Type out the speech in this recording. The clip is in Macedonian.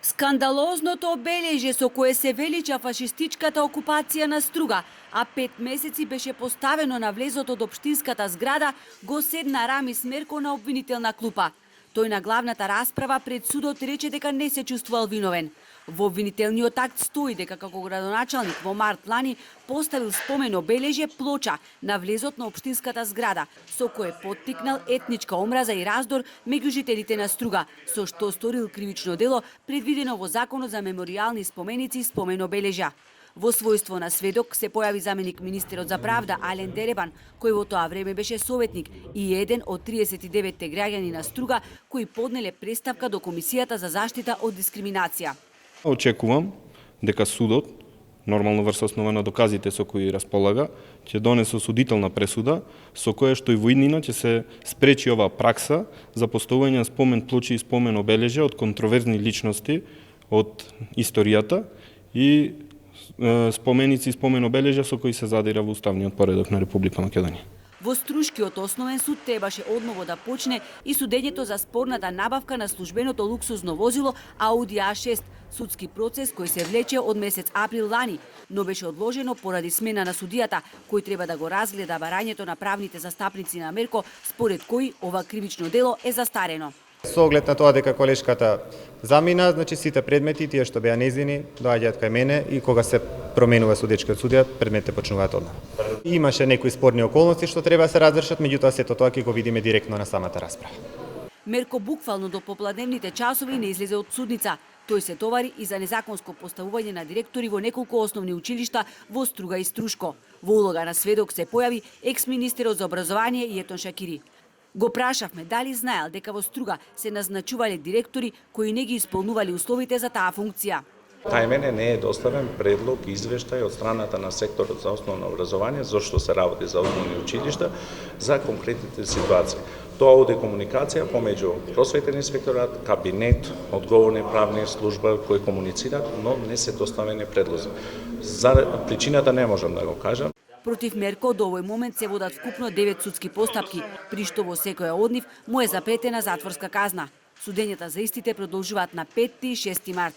Скандалозното обележје со кое се велича фашистичката окупација на Струга, а 5 месеци беше поставено на влезот од општинската зграда, го седна Рамис Мерко на обвинителна клупа. Тој на главната расправа пред судот рече дека не се чувствувал виновен. Во обвинителниот акт стои дека како градоначалник во март лани поставил спомен обележје плоча на влезот на општинската зграда, со кое поттикнал етничка омраза и раздор меѓу жителите на Струга, со што сторил кривично дело предвидено во Законот за меморијални споменици и спомен обележја. Во својство на сведок се појави заменик министерот за правда Ален Деребан, кој во тоа време беше советник и еден од 39 граѓани на Струга кои поднеле преставка до Комисијата за заштита од дискриминација. Очекувам дека судот, нормално врз основа на доказите со кои располага, ќе донесе осудителна пресуда со која што и во иднина ќе се спречи оваа пракса за поставување на спомен плочи и спомен обележја од контроверзни личности од историјата и споменици и спомен обележја со кои се задира во уставниот поредок на Република Македонија. Во Струшкиот основен суд требаше одново да почне и судењето за спорната набавка на службеното луксузно возило Ауди А6, судски процес кој се влече од месец април лани, но беше одложено поради смена на судијата, кој треба да го разгледа барањето на правните застапници на Мерко, според кои ова кривично дело е застарено. Со оглед на тоа дека колешката замина, значи сите предмети, тие што беа нејзини, доаѓаат кај мене и кога се променува судечкиот судија, предметите почнуваат однав. Имаше некои спорни околности што треба да се разрешат, меѓутоа сето тоа ќе го видиме директно на самата расправа. Мерко буквално до попладневните часови не излезе од судница. Тој се товари и за незаконско поставување на директори во неколку основни училишта во Струга и Струшко. Во улога на сведок се појави екс-министерот за образование Јетон Шакири. Го прашавме дали знаел дека во Струга се назначувале директори кои не ги исполнували условите за таа функција. Тај мене не е доставен предлог и извештај од страната на секторот за основно образование, зашто се работи за основни училишта, за конкретните ситуации. Тоа оди комуникација помеѓу просветен инспекторат, кабинет, одговорни правни служба кои комуницираат, но не се доставени предлози. За причината не можам да го кажам. Против Мерко до овој момент се водат вкупно 9 судски постапки, при што во секоја од нив му е запретена затворска казна. Судењата за истите продолжуваат на 5 и 6 март.